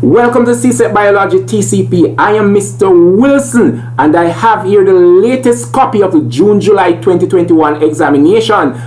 Welcome to Csec Biology TCP. I am Mr. Wilson and I have here the latest copy of the June-July 2021 examination.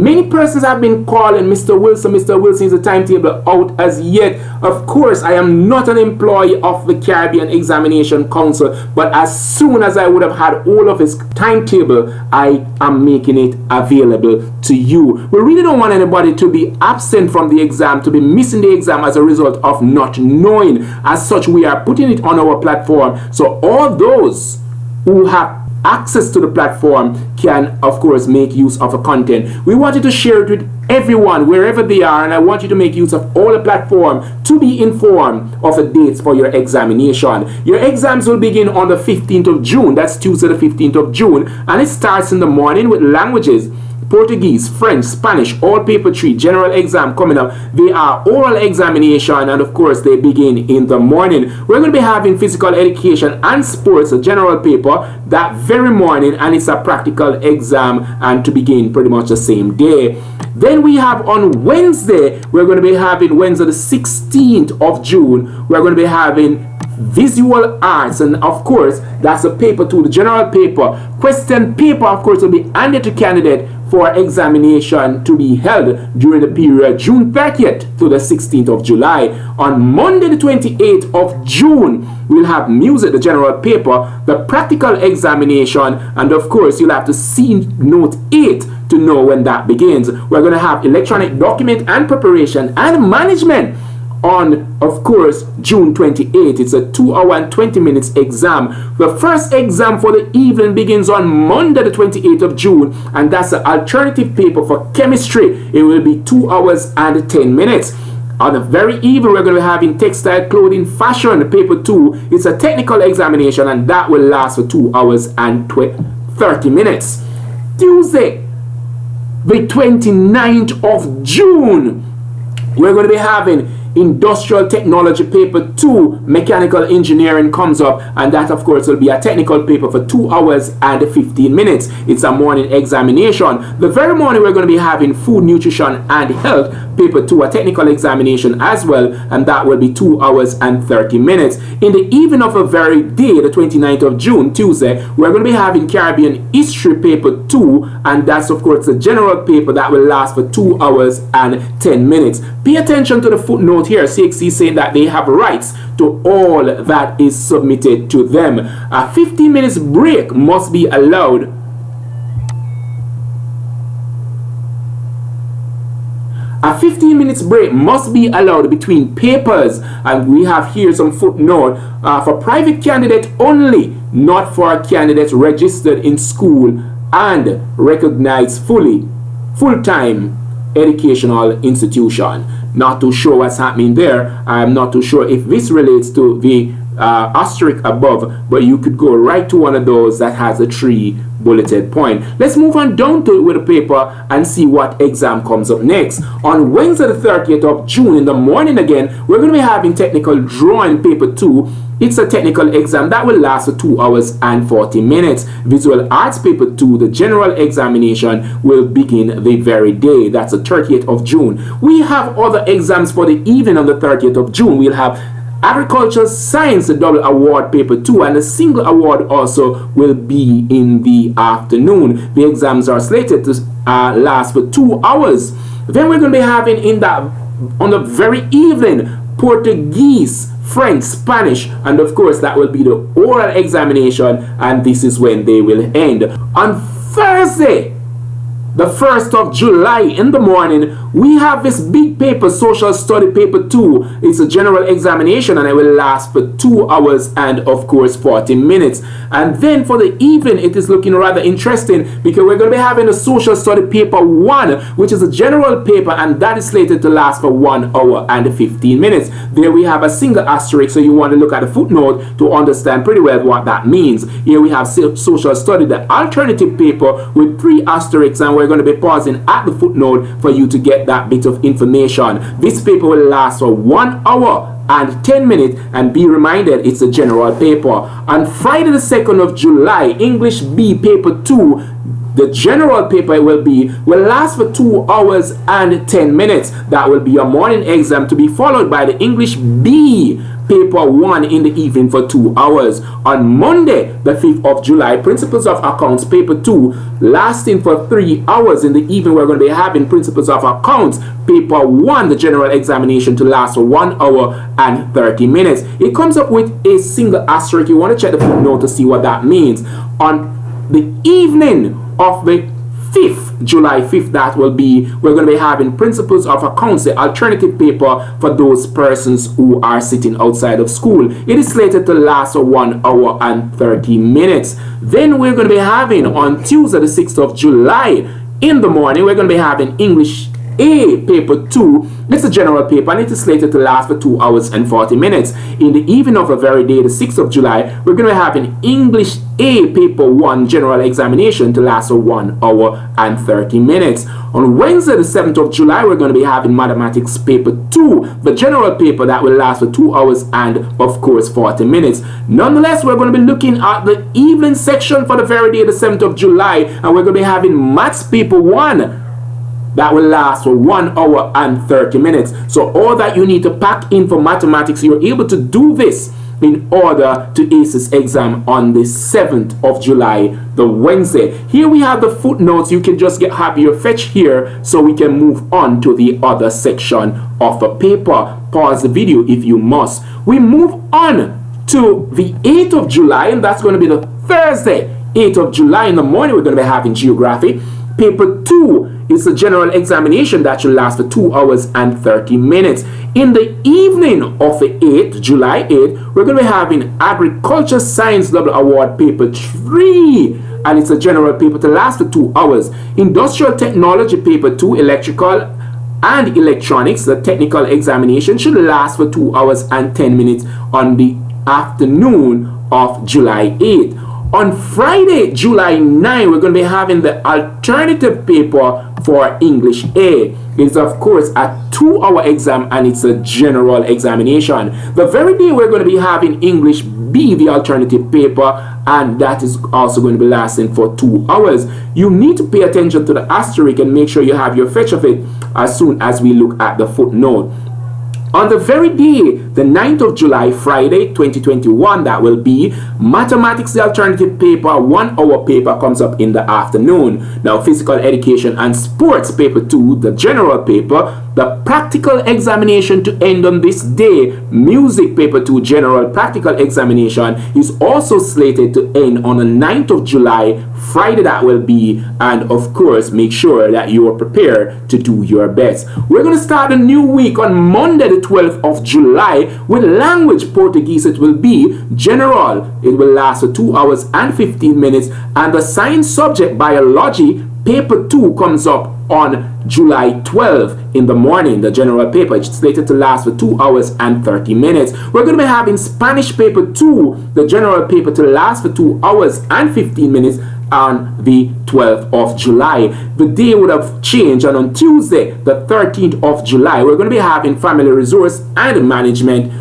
Many persons have been calling Mr. Wilson. Mr. Wilson, is the timetable out as yet? Of course, I am not an employee of the Caribbean Examination Council, but as soon as I would have had all of his timetable, I am making it available to you. We really don't want anybody to be absent from the exam, to be missing the exam as a result of not knowing. As such, we are putting it on our platform, so all those who have access to the platform can, of course, make use of the content. We wanted to share it with everyone wherever they are, and I want you to make use of all the platform to be informed of the dates for your examination. Your exams will begin on the 15th of June. That's Tuesday the 15th of June, and it starts in the morning with languages: Portuguese, French, Spanish, all paper 3, general exam coming up. They are oral examination, and of course they begin in the morning. We're going to be having physical education and sports, a general paper, that very morning, and it's a practical exam, and to begin pretty much the same day. Then we have on Wednesday, we're going to be having Wednesday the 16th of June, we're going to be having visual arts, and of course that's a paper 2, the general paper. Question paper, of course, will be handed to candidate for examination to be held during the period June 30th to the 16th of July. On Monday the 28th of June, we'll have music, the general paper, the practical examination, and of course you'll have to see note 8 to know when that begins. We're going to have electronic document and preparation and management on, of course, June 28th. It's a 2-hour and 20 minutes exam. The first exam for the evening begins on Monday the 28th of June, and that's the alternative paper for chemistry. It will be 2 hours and 10 minutes. On the very evening, we're going to be having textile, clothing, fashion, paper 2. It's a technical examination, and that will last for 2 hours and 30 minutes. Tuesday, the 29th of June, we're going to be having industrial technology paper 2, mechanical engineering comes up, and that of course will be a technical paper for 2 hours and 15 minutes. It's a morning examination. The very morning we're going to be having food, nutrition and health paper 2, a technical examination as well, and that will be 2 hours and 30 minutes. In the evening of a very day, the 29th of June, Tuesday, we're going to be having Caribbean history paper 2, and that's of course the general paper that will last for 2 hours and 10 minutes. Pay attention to the footnote here. CXC saying that they have rights to all that is submitted to them. A 15 minutes break must be allowed. A 15 minutes break must be allowed between papers, and we have here some footnote for private candidate only, not for candidates registered in school and recognized full-time educational institution. Not too sure what's happening there. I'm not too sure if this relates to the asterisk above, but you could go right to one of those that has a 3 bulleted point. Let's move on down to it with a paper and see what exam comes up next. On Wednesday the 30th of June in the morning again, we're going to be having technical drawing paper 2. It's a technical exam that will last for 2 hours and 40 minutes. Visual arts paper 2, the general examination, will begin the very day. That's the 30th of June. We have other exams for the evening on the 30th of June. We'll have agricultural science, the double award paper 2, and the single award also will be in the afternoon. The exams are slated to last for 2 hours. Then we're going to be having on the very evening Portuguese, French, Spanish, and of course that will be the oral examination, and this is when they will end. On Thursday, the 1st of July in the morning, we have this big paper, social study paper 2. It's a general examination and it will last for 2 hours and of course 40 minutes. And then for the evening, it is looking rather interesting because we're going to be having a social study paper 1, which is a general paper, and that is slated to last for 1 hour and 15 minutes. There we have a single asterisk, so you want to look at the footnote to understand pretty well what that means. Here we have social study, the alternative paper, with 3 asterisks, and we're going to be pausing at the footnote for you to get that bit of information. This paper will last for 1 hour and 10 minutes, and be reminded it's a general paper. On Friday the 2nd of July, English B paper 2, the general paper will last for 2 hours and 10 minutes. That will be a morning exam to be followed by the English B paper 1 in the evening for 2 hours. On Monday, the 5th of July, Principles of Accounts, paper 2, lasting for 3 hours. In the evening, we're going to be having Principles of Accounts, paper 1, the general examination, to last for 1 hour and 30 minutes. It comes up with a single asterisk. You want to check the footnote to see what that means. On the evening of the 5th, July 5th, that will be, we're going to be having Principles of Accounts, the alternative paper for those persons who are sitting outside of school. It is slated to last for 1 hour and 30 minutes. Then we're going to be having on Tuesday, the 6th of July, in the morning, we're going to be having English A, paper 2. It's a general paper and it is slated to last for 2 hours and 40 minutes. In the evening of the very day, the 6th of July, we're going to have an English A, paper 1, general examination to last for 1 hour and 30 minutes. On Wednesday, the 7th of July, we're going to be having mathematics paper 2, the general paper that will last for 2 hours and, of course, 40 minutes. Nonetheless, we're going to be looking at the evening section for the very day, the 7th of July, and we're going to be having maths paper 1. That will last for 1 hour and 30 minutes. So all that you need to pack in for mathematics, you're able to do this in order to ace this exam on the 7th of July, the Wednesday. Here we have the footnotes. You can just have your fetch here so we can move on to the other section of the paper. Pause the video if you must. We move on to the 8th of July, and that's going to be the Thursday, 8th of July. In the morning, we're going to be having geography. Paper 2 is a general examination that should last for 2 hours and 30 minutes. In the evening of the 8th, July 8th, we're going to be having Agriculture Science Double Award paper 3, and it's a general paper to last for 2 hours. Industrial Technology paper 2, Electrical and Electronics, the technical examination should last for 2 hours and 10 minutes on the afternoon of July 8th. On Friday, July 9, we're going to be having the alternative paper for English A. It's, of course, a 2-hour exam and it's a general examination. The very day we're going to be having English B, the alternative paper, and that is also going to be lasting for 2 hours. You need to pay attention to the asterisk and make sure you have your fetch of it as soon as we look at the footnote. On the very day, the 9th of July, Friday, 2021, that will be mathematics, the alternative paper, 1 hour paper comes up in the afternoon. Now, physical education and sports paper 2, the general paper, the practical examination to end on this day, music paper 2, general practical examination, is also slated to end on the 9th of July, Friday that will be, and of course, make sure that you are prepared to do your best. We're going to start a new week on Monday, the 12th of July, with language Portuguese. It will be general. It will last for 2 hours and 15 minutes, and the science subject biology paper 2 comes up on July 12th in the morning, the general paper. It's slated to last for 2 hours and 30 minutes. We're going to be having Spanish paper 2, the general paper, to last for 2 hours and 15 minutes on the 12th of July. The day would have changed, and on Tuesday, the 13th of July, we're going to be having family resource and management,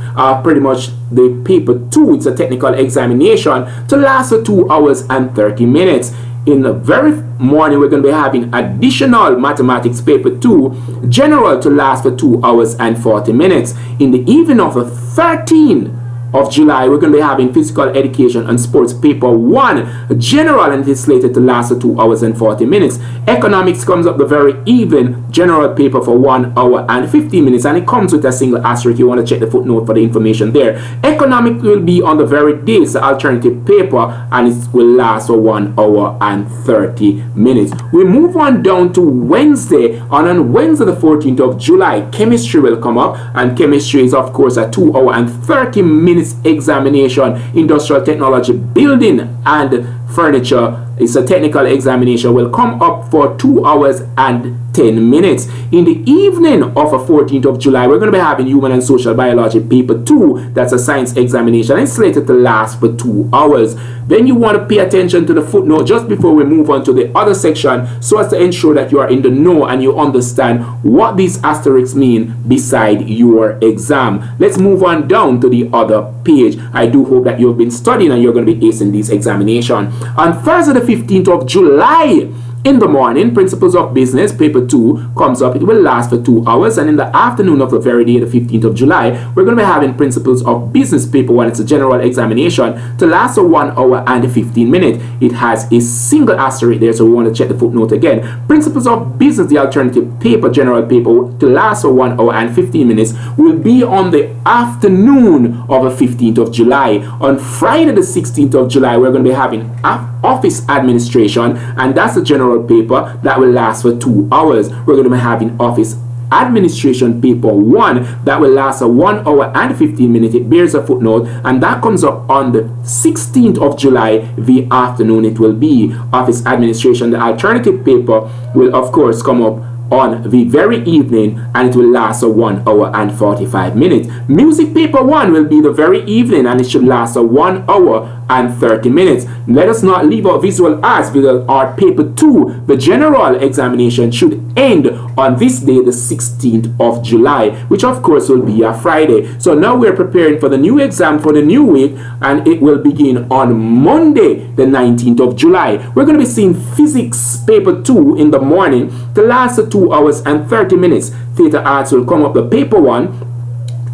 pretty much the paper 2. It's a technical examination to last for 2 hours and 30 minutes. In the very morning, we're going to be having additional mathematics paper 2, general, to last for 2 hours and 40 minutes. In the evening of the 13th of July, we're going to be having physical education and sports paper 1, general, and it is slated to last for 2 hours and 40 minutes. Economics comes up the very evening, general paper for 1 hour and 15 minutes, and it comes with a single asterisk. You want to check the footnote for the information there. Economics will be on the very day, it's the alternative paper, and it will last for 1 hour and 30 minutes. We move on down to Wednesday. On Wednesday, the 14th of July, chemistry will come up, and chemistry is, of course, a 2 hour and 30 minutes examination. Industrial technology, building and furniture, it's a technical examination, will come up for 2 hours and 10 minutes. In the evening of the 14th of July, we're going to be having human and social biology paper 2. That's a science examination, and it's slated to last for 2 hours. Then you want to pay attention to the footnote just before we move on to the other section, so as to ensure that you are in the know and you understand what these asterisks mean beside your exam. Let's move on down to the other page. I do hope that you've been studying and you're going to be acing these examinations. On Thursday, the 15th of July, In the morning, Principles of Business, paper 2 comes up. It will last for 2 hours. And in the afternoon of the very day, the 15th of July, we're going to be having Principles of Business, paper 1. It's a general examination to last for 1 hour and 15 minutes. It has a single asterisk there, so we want to check the footnote again. Principles of Business, the alternative paper, general paper, to last for 1 hour and 15 minutes, will be on the afternoon of the 15th of July. On Friday, the 16th of July, we're going to be having Office Administration, and that's a general paper that will last for 2 hours. We're going to be having Office Administration paper 1 that will last for 1 hour and 15 minutes. It bears a footnote, and that comes up on the 16th of July. The afternoon it will be. Office Administration, the alternative paper, will of course come up on the very evening, and it will last for 1 hour and 45 minutes. Music paper 1 will be the very evening, and it should last for 1 hour and 30 minutes. Let us not leave out visual arts, because our paper 2, the general examination, should end on this day, the 16th of July, which of course will be a Friday. So now we're preparing for the new exam for the new week, and it will begin on Monday, the 19th of July. We're going to be seeing Physics paper 2 in the morning to last for 2 hours and 30 minutes. Theatre Arts will come up the paper 1.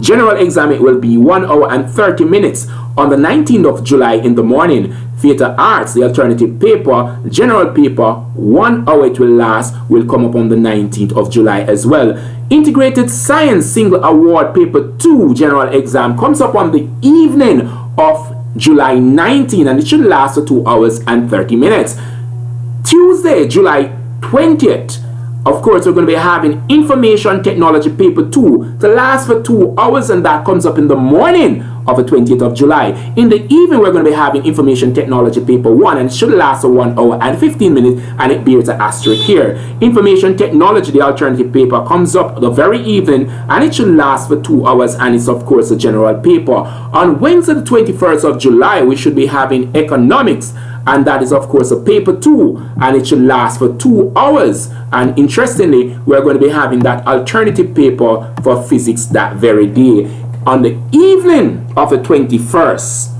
General exam, it will be 1 hour and 30 minutes on the 19th of July in the morning. Theatre Arts, the alternative paper, general paper, 1 hour it will last, will come up on the 19th of July as well. Integrated Science single award paper 2 general exam comes up on the evening of July 19, and it should last for 2 hours and 30 minutes. Tuesday, July 20th. Of course, we're going to be having Information Technology paper 2 to last for 2 hours, and that comes up in the morning of the 20th of July. In the evening, we're going to be having Information Technology paper 1, and it should last for 1 hour and 15 minutes, and it bears an asterisk here. Information Technology, the alternative paper, comes up the very evening, and it should last for 2 hours, and it's of course a general paper. On Wednesday, the 21st of July, we should be having Economics, and that is of course a paper 2, and it should last for 2 hours. And interestingly, we're going to be having that alternative paper for Physics that very day. On the evening of the 21st,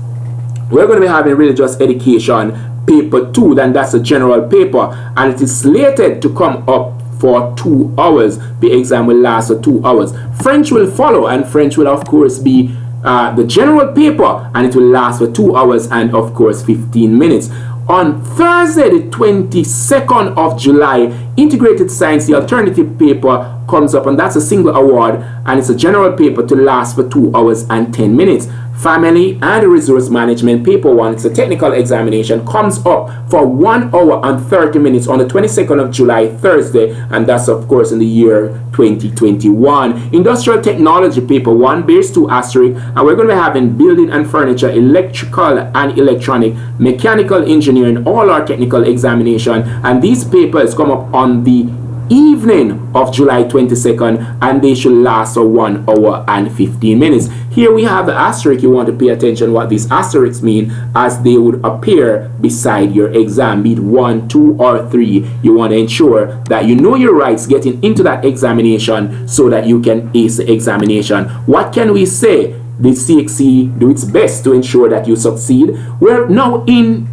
we're going to be having Religious Education paper 2, then that's a general paper, and it is slated to come up for 2 hours. The exam will last for 2 hours. French will follow, and French will of course be the general paper, and it will last for 2 hours and of course 15 minutes. On Thursday, the 22nd of July, Integrated Science, the alternative paper, comes up, and that's a single award, and it's a general paper to last for 2 hours and 10 minutes. Family and Resource Management paper 1, it's a technical examination, comes up for 1 hour and 30 minutes on the 22nd of July, Thursday, and that's of course in the year 2021. Industrial Technology paper 1 bears 2 asterisks, and we're going to be having Building and Furniture, Electrical and Electronic, Mechanical Engineering, all our technical examination, and these papers come up on the evening of July 22nd, and they should last for 1 hour and 15 minutes. Here we have the asterisk. You want to pay attention what these asterisks mean, as they would appear beside your exam, be it 1, 2 or 3. You want to ensure that you know your rights getting into that examination so that you can ace the examination. What can we say? The CXC do its best to ensure that you succeed. We're now in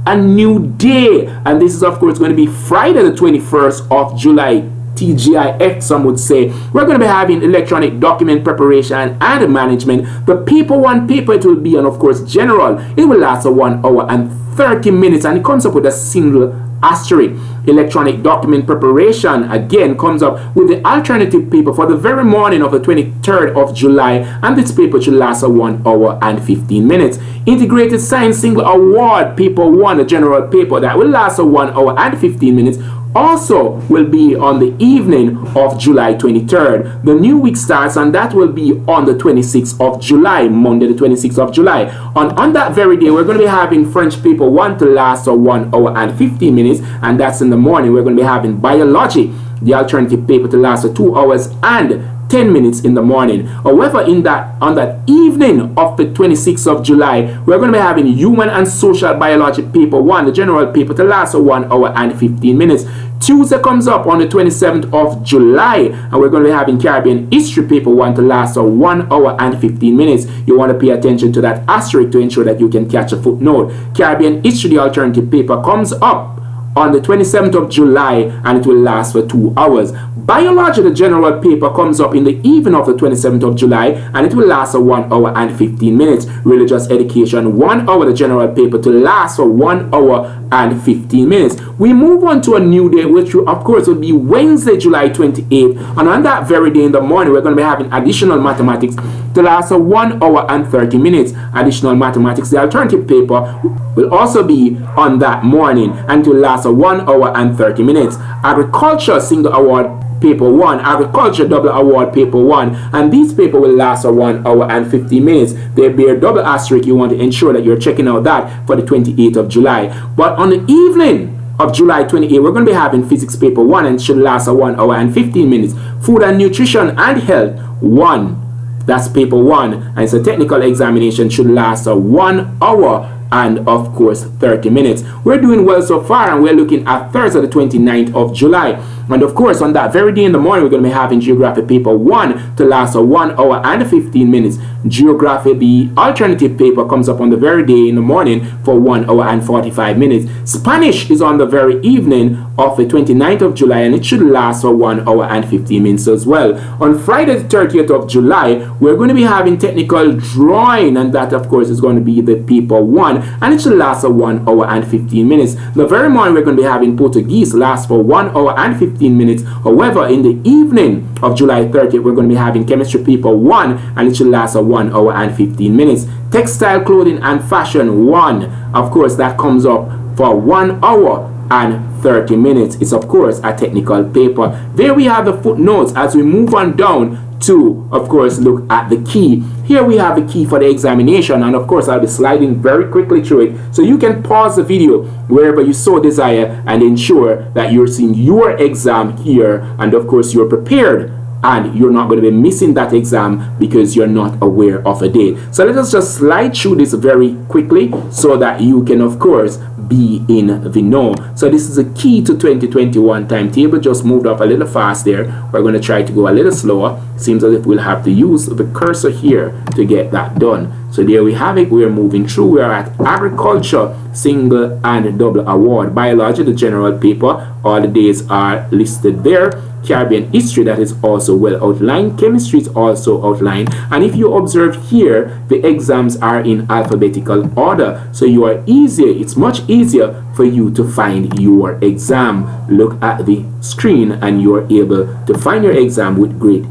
a new day, and this is of course going to be Friday the 21st of July, TGIF some would say. We're going to be having Electronic Document Preparation and Management. The paper 1 paper, it will be, and of course general, it will last for 1 hour and 30 minutes, and it comes up with a single asterisk. Electronic Document Preparation again comes up with the alternative paper for the very morning of the 23rd of July, and this paper should last for 1 hour and 15 minutes. Integrated Science single award paper 1, a general paper, that will last for 1 hour and 15 minutes, also will be on the evening of July 23rd. The new week starts, and that will be on the 26th of July, Monday the 26th of July. On that very day, we're going to be having French paper 1 to last for 1 hour and 15 minutes, and that's in the morning. We're going to be having Biology, the alternative paper, to last for 2 hours and 10 minutes in the morning. However, on that evening of the 26th of July, we're going to be having Human and Social Biology paper 1, the general paper, to last for 1 hour and 15 minutes. Tuesday comes up on the 27th of July, and we're going to be having Caribbean History paper 1 to last for 1 hour and 15 minutes. You want to pay attention to that asterisk to ensure that you can catch a footnote. Caribbean History, the alternative paper, comes up on the 27th of July, and it will last for 2 hours. Biology, the general paper, comes up in the evening of the 27th of July, and it will last for 1 hour and 15 minutes. Religious education, 1 hour, the general paper, to last for 1 hour and 15 minutes. We move on to a new day, which of course will be Wednesday, July 28th, and on that very day in the morning, we're going to be having additional mathematics to last for 1 hour and 30 minutes. Additional mathematics, the alternative paper, will also be on that morning, and it will last for 1 hour and 30 minutes. Agriculture single award paper 1, agriculture double award paper 1, and these paper will last for 1 hour and 50 minutes. They bear double asterisk. You want to ensure that you're checking out that for the 28th of July. But on the evening of July 28, we're going to be having physics paper 1, and it should last for 1 hour and 15 minutes. Food and nutrition and health 1, that's paper 1, and it's a technical examination, should last for 1 hour and of course 30 minutes. We're doing well so far, and we're looking at Thursday the 29th of July. And of course, on that very day in the morning, we're going to be having geography paper 1 to last for 1 hour and 15 minutes. Geography, the alternative paper, comes up on the very day in the morning for 1 hour and 45 minutes. Spanish is on the very evening of the 29th of July, and it should last for 1 hour and 15 minutes as well. On Friday the 30th of July, we're going to be having technical drawing, and that of course is going to be the paper 1, and it should last for 1 hour and 15 minutes. The very morning, we're going to be having Portuguese, last for 1 hour and 15 minutes. However, in the evening of July 30th, we're going to be having chemistry paper 1, and it should last for 1 hour and 15 minutes. Textile, clothing and fashion 1, of course, that comes up for 1 hour and 30 minutes. It's of course a technical paper. There we have the footnotes as we move on down to, of course, look at the key. Here we have the key for the examination, and of course I'll be sliding very quickly through it, so you can pause the video wherever you so desire and ensure that you're seeing your exam here, and of course you're prepared and you're not going to be missing that exam because you're not aware of a date. So let us just slide through this very quickly so that you can of course be in the know. So this is a key to 2021 timetable. Just moved up a little fast there. We're going to try to go a little slower. Seems as if we'll have to use the cursor here to get that done. So there we have it. We're moving through. We're at agriculture single and double award. Biology, the general paper, all the days are listed there. Caribbean history, that is also well outlined. Chemistry is also outlined, and if you observe here, the exams are in alphabetical order, so you are easier, it's much easier for you to find your exam. Look at the screen and you are able to find your exam with great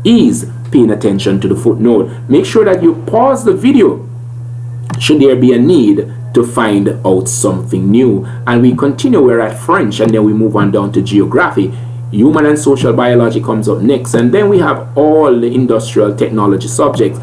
ease, paying attention to the footnote. Make sure that you pause the video should there be a need to find out something new. And we continue. We're at French, and then we move on down to geography. Human and social biology comes up next, and then we have all the industrial technology subjects,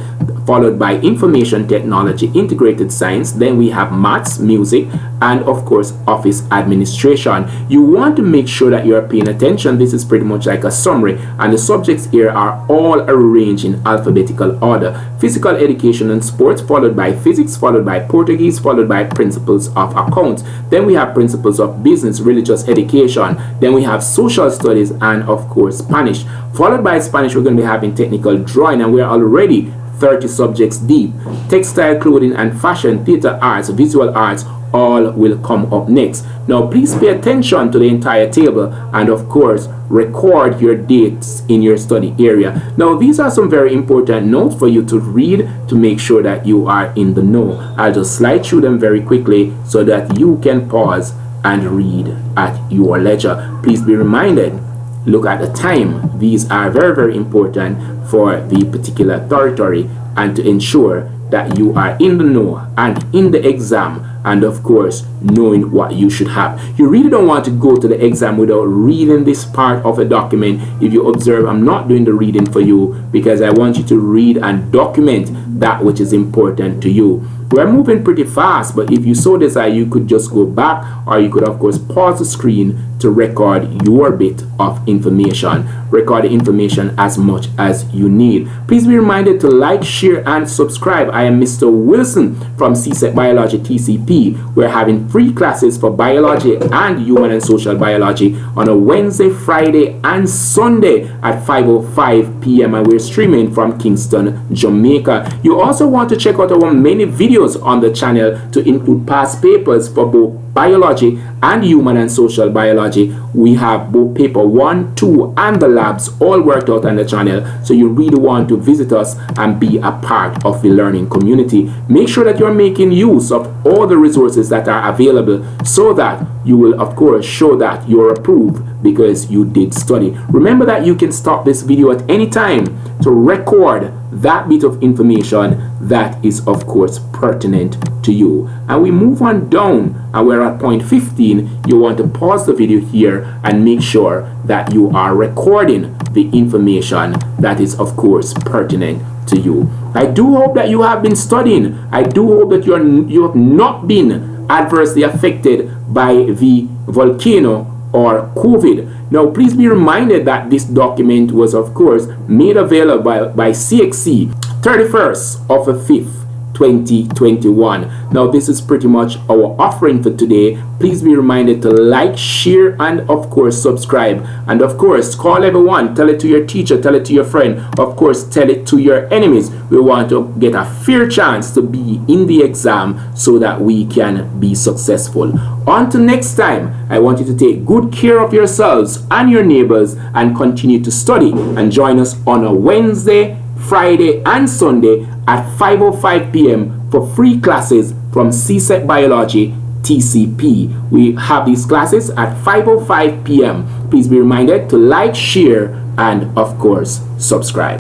followed by information technology, integrated science. Then we have maths, music, and of course office administration. You want to make sure that you are paying attention. This is pretty much like a summary, and the subjects here are all arranged in alphabetical order. Physical education and sports, followed by physics, followed by Portuguese, followed by principles of accounts. Then we have principles of business, religious education. Then we have social studies, and of course Spanish. Followed by Spanish, we're going to be having technical drawing, and we're already 30 subjects deep. Textile, clothing and fashion, theater arts, visual arts, all will come up next. Now please pay attention to the entire table, and of course record your dates in your study area. Now these are some very important notes for you to read to make sure that you are in the know. I'll just slide through them very quickly so that you can pause and read at your leisure. Please be reminded, look at the time. These are very, very important for the particular territory, and to ensure that you are in the know and in the exam, and of course knowing what you should have. You really don't want to go to the exam without reading this part of a document. If you observe, I'm not doing the reading for you because I want you to read and document that which is important to you. We're moving pretty fast, but if you so desire, you could just go back, or you could of course pause the screen to record your bit of information. Record the information as much as you need. Please be reminded to like, share and subscribe. I am Mr. Wilson from Csec Biology TCP. We're having free classes for biology and human and social biology on a Wednesday, Friday and Sunday at 5:05 p.m. and we're streaming from Kingston, Jamaica. You also want to check out our many videos on the channel to include past papers for both biology and human and social biology. We have both paper 1, 2 and the labs all worked out on the channel, so you really want to visit us and be a part of the learning community. Make sure that you're making use of all the resources that are available so that you will of course show that you're approved because you did study. Remember that you can stop this video at any time to record that bit of information that is of course pertinent to you. And we move on down and we're at point 15. You want to pause the video here and make sure that you are recording the information that is of course pertinent to you. I do hope that you have been studying. I do hope that you have not been adversely affected by the volcano or COVID. Now, please be reminded that this document was, of course, made available by CXC 31st of the 5th, 2021. Now, this is pretty much our offering for today. Please be reminded to like, share, and of course, subscribe. And of course, call everyone. Tell it to your teacher. Tell it to your friend. Of course, tell it to your enemies. We want to get a fair chance to be in the exam so that we can be successful. Until next time, I want you to take good care of yourselves and your neighbors and continue to study. And join us on a Wednesday, Friday, and Sunday at 5:05 p.m. for free classes from Csec Biology TCP. We have these classes at 5:05 p.m. Please be reminded to like, share, and of course, subscribe.